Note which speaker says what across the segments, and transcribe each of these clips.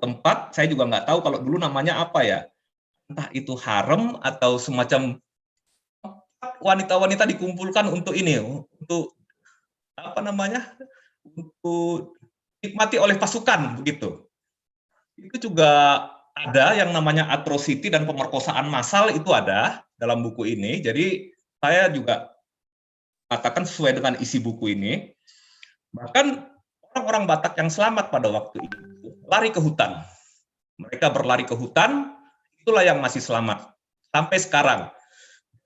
Speaker 1: tempat, saya juga nggak tahu kalau dulu namanya apa ya, entah itu harem atau semacam wanita-wanita dikumpulkan untuk ini, untuk apa namanya, untuk dinikmati oleh pasukan begitu. Itu juga ada yang namanya atrocity dan pemerkosaan massal itu ada dalam buku ini. Jadi saya juga katakan sesuai dengan isi buku ini. Bahkan orang-orang Batak yang selamat pada waktu itu lari ke hutan. Mereka berlari ke hutan, itulah yang masih selamat sampai sekarang.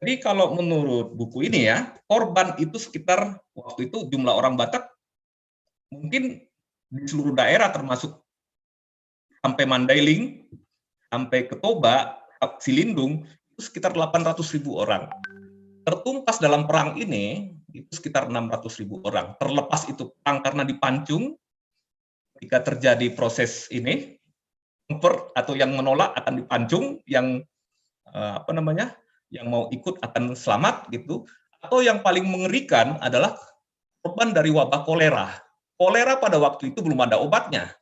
Speaker 1: Jadi kalau menurut buku ini ya, korban itu sekitar waktu itu jumlah orang Batak mungkin di seluruh daerah termasuk sampai Mandailing, sampai ke Toba, Silindung, itu sekitar 800.000 orang. Tertumpas dalam perang ini, itu sekitar 600.000 orang. Terlepas itu perang karena dipancung, ketika terjadi proses ini, atau yang menolak akan dipancung, yang apa namanya, yang mau ikut akan selamat gitu. Atau yang paling mengerikan adalah korban dari wabah kolera. Kolera pada waktu itu belum ada obatnya.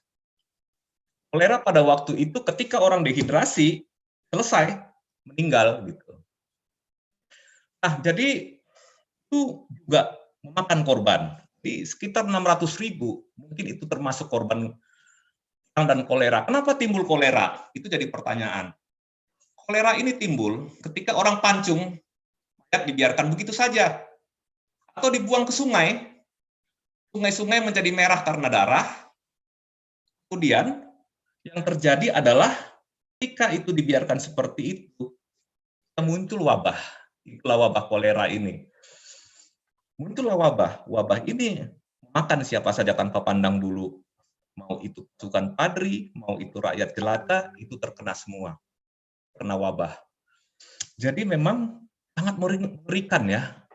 Speaker 1: Kolera pada waktu itu ketika orang dehidrasi, selesai, meninggal gitu. Nah, jadi itu juga memakan korban. Di sekitar 600.000, mungkin itu termasuk korban perang dan kolera. Kenapa timbul kolera? Itu jadi pertanyaan. Kolera ini timbul ketika orang pancung, mayat dibiarkan begitu saja, atau dibuang ke sungai, sungai-sungai menjadi merah karena darah, kemudian yang terjadi adalah ketika itu dibiarkan seperti itu, muncul wabah, itulah wabah kolera ini. Muncullah wabah ini memakan siapa saja tanpa pandang bulu. Mau itu pasukan padri, mau itu rakyat jelata, itu terkena semua. Kena wabah. Jadi memang sangat mengerikan ya.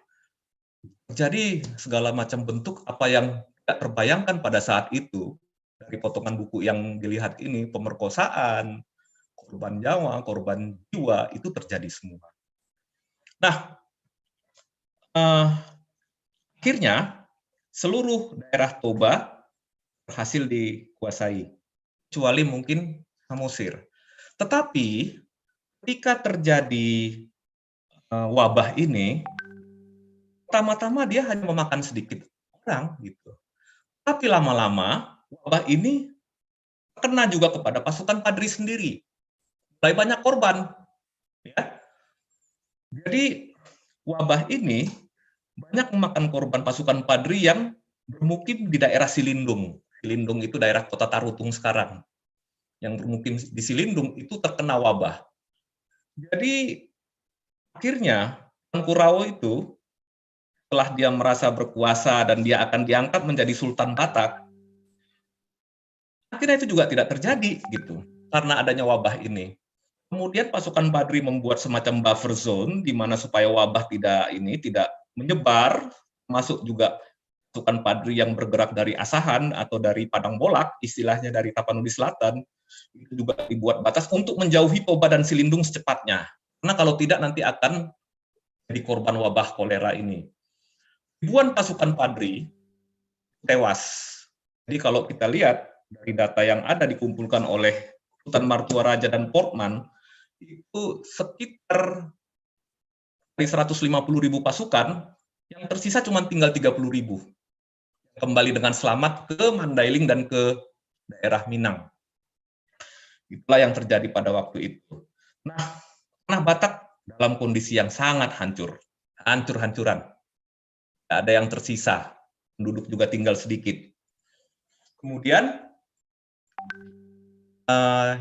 Speaker 1: Jadi segala macam bentuk apa yang tidak terbayangkan pada saat itu, dari potongan buku yang dilihat ini, pemerkosaan, korban nyawa, korban jiwa, itu terjadi semua. Nah, akhirnya seluruh daerah Toba berhasil dikuasai, kecuali mungkin Samosir. Tetapi ketika terjadi wabah ini, pertama-tama dia hanya memakan sedikit orang gitu. Tapi lama-lama wabah ini kena juga kepada pasukan Padri sendiri. Mulai banyak korban. Ya. Jadi wabah ini banyak memakan korban pasukan Padri yang bermukim di daerah Silindung. Silindung itu daerah kota Tarutung sekarang. Yang bermukim di Silindung itu terkena wabah. Jadi akhirnya Kurawo itu setelah dia merasa berkuasa dan dia akan diangkat menjadi Sultan Batak, akhirnya itu juga tidak terjadi gitu karena adanya wabah ini. Kemudian pasukan Badri membuat semacam buffer zone di mana supaya wabah tidak menyebar, masuk juga pasukan Padri yang bergerak dari Asahan atau dari Padang Bolak, istilahnya dari Tapanuli Selatan, itu juga dibuat batas untuk menjauhi Toba dan Silindung secepatnya. Karena kalau tidak nanti akan jadi korban wabah kolera ini. Ribuan pasukan Padri tewas. Jadi kalau kita lihat dari data yang ada dikumpulkan oleh Sultan Martua Raja dan Portman, itu sekitar dari 150.000 pasukan, yang tersisa cuma tinggal 30.000. Kembali dengan selamat ke Mandailing dan ke daerah Minang. Itulah yang terjadi pada waktu itu. Nah, tanah Batak dalam kondisi yang sangat hancur. Hancur-hancuran. Tidak ada yang tersisa. Penduduk juga tinggal sedikit. Kemudian,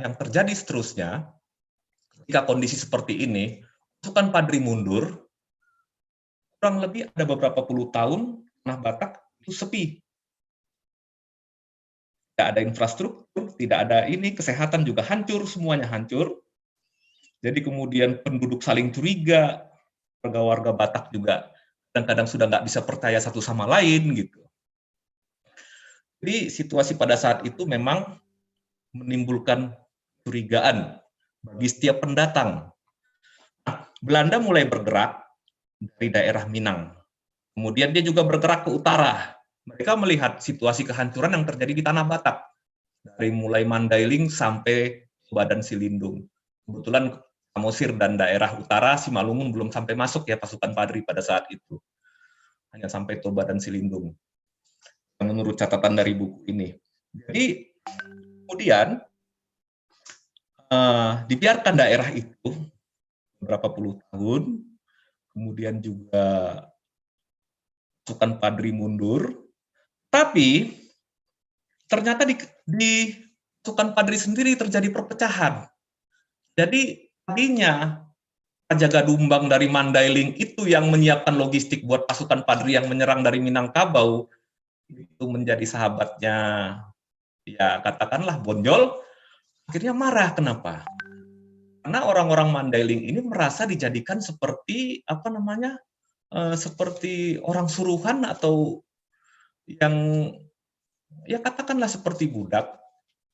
Speaker 1: yang terjadi seterusnya, ketika kondisi seperti ini, pasukan Padri mundur, kurang lebih ada beberapa puluh tahun, tanah Batak itu sepi. Tidak ada infrastruktur, tidak ada ini, kesehatan juga hancur, semuanya hancur. Jadi kemudian penduduk saling curiga, warga-warga Batak juga kadang-kadang sudah nggak bisa percaya satu sama lain gitu. Jadi situasi pada saat itu memang menimbulkan curigaan bagi setiap pendatang. Nah, Belanda mulai bergerak dari daerah Minang. Kemudian dia juga bergerak ke utara. Mereka melihat situasi kehancuran yang terjadi di tanah Batak. dari mulai Mandailing sampai Badan Silindung. Kebetulan Samosir dan daerah utara Simalungun belum sampai masuk ya pasukan Padri pada saat itu. Hanya sampai Toba dan Silindung. Menurut catatan dari buku ini. Jadi kemudian dibiarkan daerah itu beberapa puluh tahun, kemudian juga pasukan Padri mundur, tapi ternyata di pasukan Padri sendiri terjadi perpecahan. Jadi tadinya Raja Gadumbang dari Mandailing itu yang menyiapkan logistik buat pasukan Padri yang menyerang dari Minangkabau, itu menjadi sahabatnya, ya katakanlah Bonjol, akhirnya marah. Kenapa? Karena orang-orang Mandailing ini merasa dijadikan seperti apa namanya, seperti orang suruhan atau yang ya katakanlah seperti budak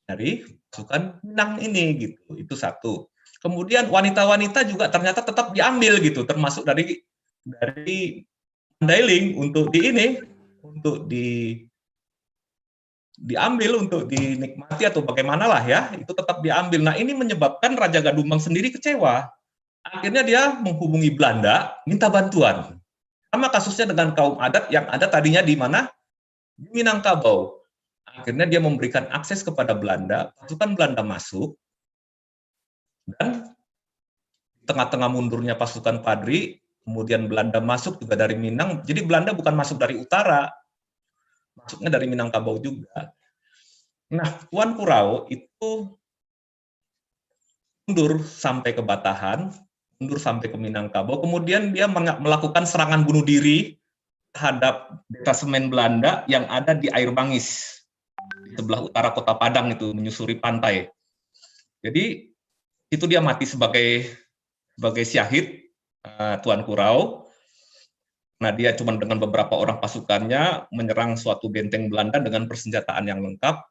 Speaker 1: dari pasukan Minang ini gitu. Itu satu. Kemudian wanita-wanita juga ternyata tetap diambil gitu, termasuk dari Mandailing untuk diambil untuk dinikmati atau bagaimanalah ya, itu tetap diambil. Nah, ini menyebabkan Raja Gadumbang sendiri kecewa. Akhirnya dia menghubungi Belanda, minta bantuan. Sama kasusnya dengan kaum adat yang ada tadinya di mana? Di Minangkabau. Akhirnya dia memberikan akses kepada Belanda, pasukan Belanda masuk, dan tengah-tengah mundurnya pasukan Padri, kemudian Belanda masuk juga dari Minang, jadi Belanda bukan masuk dari utara, masuknya dari Minangkabau juga. Nah, Tuan Kurau itu mundur sampai ke Batahan, mundur sampai ke Minangkabau, kemudian dia melakukan serangan bunuh diri terhadap detasemen Belanda yang ada di Air Bangis, di sebelah utara kota Padang itu, menyusuri pantai. Jadi, itu dia mati sebagai syahid, Tuan Kurau. Nah, dia cuma dengan beberapa orang pasukannya menyerang suatu benteng Belanda dengan persenjataan yang lengkap.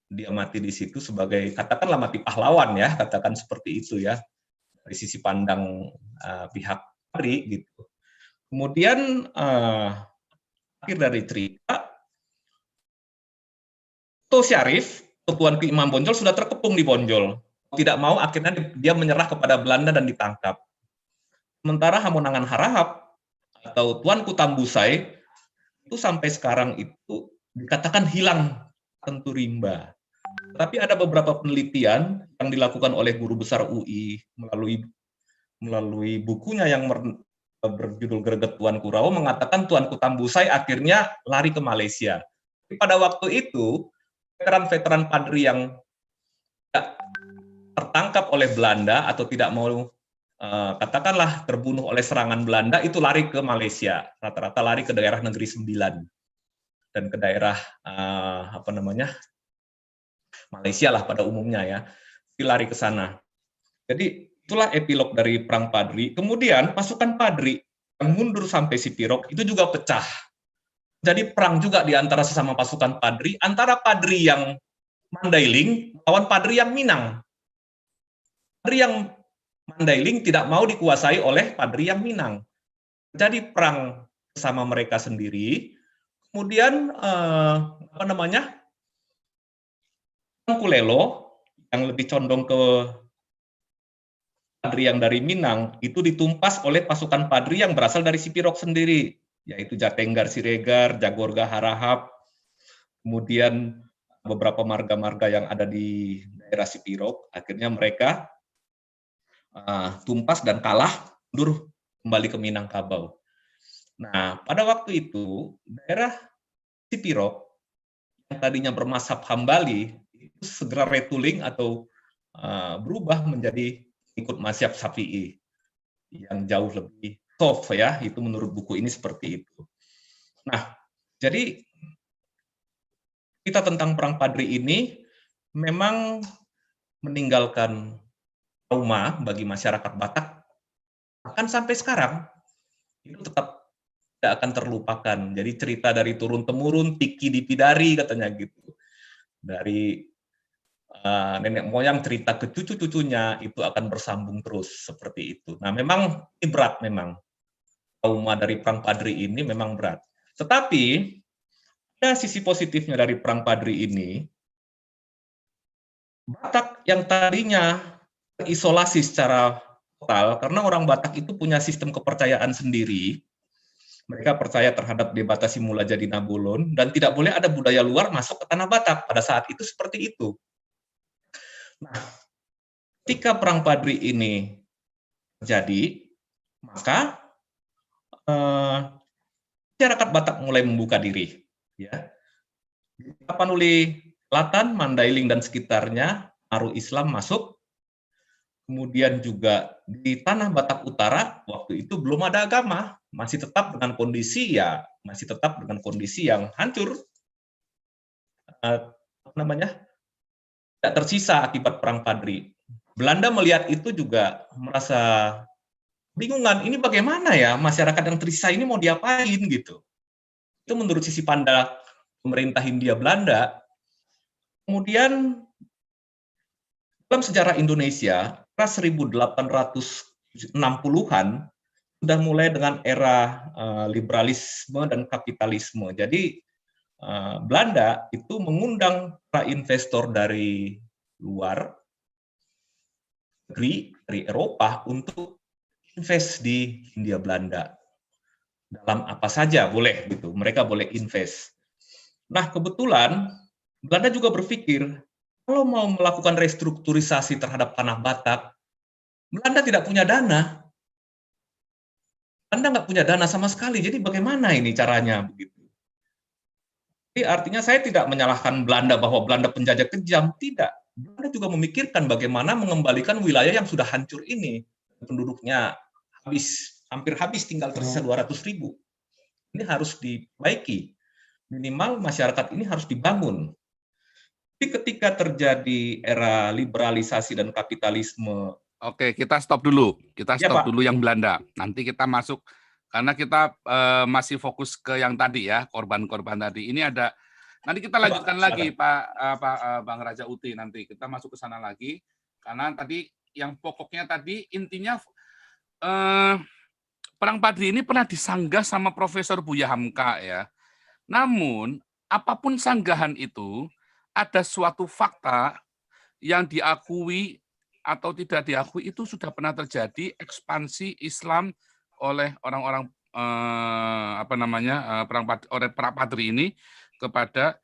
Speaker 1: Dia mati di situ sebagai, katakanlah mati pahlawan ya, katakan seperti itu ya, dari sisi pandang pihak Padri gitu. Kemudian akhir dari cerita, Tuh Syarif, Tuan Ki Imam Bonjol sudah terkepung di Bonjol. Tidak mau, akhirnya dia menyerah kepada Belanda dan ditangkap. Sementara Hamonangan Harahap atau Tuanku Tambusai itu sampai sekarang itu dikatakan hilang tentu rimba. Tapi ada beberapa penelitian yang dilakukan oleh guru besar UI melalui bukunya yang berjudul Greget Tuan Kurau, mengatakan Tuanku Tambusai akhirnya lari ke Malaysia. Tapi pada waktu itu veteran-veteran Padri yang tidak tertangkap oleh Belanda atau tidak mau katakanlah terbunuh oleh serangan Belanda itu lari ke Malaysia, rata-rata lari ke daerah Negeri Sembilan dan ke daerah apa namanya, Malaysia lah pada umumnya ya, lari ke sana. Jadi itulah epilog dari Perang Padri. Kemudian pasukan Padri yang mundur sampai Sipirok itu juga pecah. Jadi perang juga di antara sesama pasukan Padri, antara Padri yang Mandailing lawan Padri yang Minang. Padri yang Mandailing tidak mau dikuasai oleh Padri yang Minang. Jadi perang bersama mereka sendiri. Kemudian apa namanya, Kulelo yang lebih condong ke Padri yang dari Minang itu ditumpas oleh pasukan Padri yang berasal dari Sipirok sendiri, yaitu Jatenggar Siregar, Jagorga Harahap, kemudian beberapa marga-marga yang ada di daerah Sipirok. Akhirnya mereka tumpas dan kalah, mundur kembali ke Minangkabau. Nah, pada waktu itu daerah Sipirok yang tadinya bermazhab Hambali itu segera retooling atau berubah menjadi ikut mazhab Syafi'i yang jauh lebih soft ya, itu menurut buku ini seperti itu. Nah, jadi kita tentang Perang Padri ini memang meninggalkan trauma bagi masyarakat Batak, bahkan sampai sekarang itu tetap tidak akan terlupakan. Jadi cerita dari turun-temurun, Tiki Dipidari katanya gitu. Dari nenek moyang cerita ke cucu-cucunya itu akan bersambung terus seperti itu. Nah, memang ini berat memang. Trauma dari Perang Padri ini memang berat. Tetapi ada sisi positifnya dari Perang Padri ini, Batak yang tadinya terisolasi secara total, karena orang Batak itu punya sistem kepercayaan sendiri. Mereka percaya terhadap Debata Simula Jadi Nabulun, dan tidak boleh ada budaya luar masuk ke tanah Batak. Pada saat itu seperti itu. Nah, ketika Perang Padri ini terjadi, maka masyarakat Batak mulai membuka diri. Ya. Di Tapanuli Selatan, Mandailing dan sekitarnya, pengaruh Islam masuk. Kemudian juga di tanah Batak Utara, waktu itu belum ada agama, masih tetap dengan kondisi yang hancur, apa namanya, tidak tersisa akibat Perang Padri. Belanda melihat itu juga merasa bingungan, ini bagaimana ya masyarakat yang tersisa ini mau diapain gitu. Itu menurut sisi pandang pemerintah Hindia Belanda. Kemudian dalam sejarah Indonesia, era 1860-an sudah mulai dengan era liberalisme dan kapitalisme. Jadi Belanda itu mengundang para investor dari luar negeri, dari Eropa untuk invest di Hindia Belanda. Dalam apa saja boleh gitu, mereka boleh invest. Nah, kebetulan Belanda juga berpikir kalau mau melakukan restrukturisasi terhadap tanah Batak, Belanda tidak punya dana. Belanda nggak punya dana sama sekali, jadi bagaimana ini caranya begitu? Jadi artinya saya tidak menyalahkan Belanda bahwa Belanda penjajah kejam, tidak. Belanda juga memikirkan bagaimana mengembalikan wilayah yang sudah hancur ini. Penduduknya hampir habis, tinggal tersisa 200.000. Ini harus diperbaiki. Minimal masyarakat ini harus dibangun. Tapi ketika terjadi era liberalisasi dan kapitalisme.
Speaker 2: Oke, kita stop dulu. Kita
Speaker 1: Ya,
Speaker 2: stop
Speaker 1: Pak.
Speaker 2: dulu yang Belanda. Nanti kita masuk, karena kita masih fokus ke yang tadi ya, korban-korban tadi. Ini ada, nanti kita lanjutkan lagi Pak Bang Raja Uti, nanti kita masuk ke sana lagi. Karena tadi yang pokoknya tadi intinya Perang Padri ini pernah disanggah sama Profesor Buya Hamka ya. Namun apapun sanggahan itu, ada suatu fakta yang diakui atau tidak diakui itu sudah pernah terjadi ekspansi Islam oleh orang-orang oleh Perang Padri ini kepada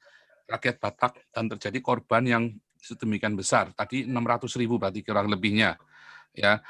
Speaker 2: rakyat Batak, dan terjadi korban yang sedemikian besar. Tadi 600.000 berarti kurang lebihnya. Ya.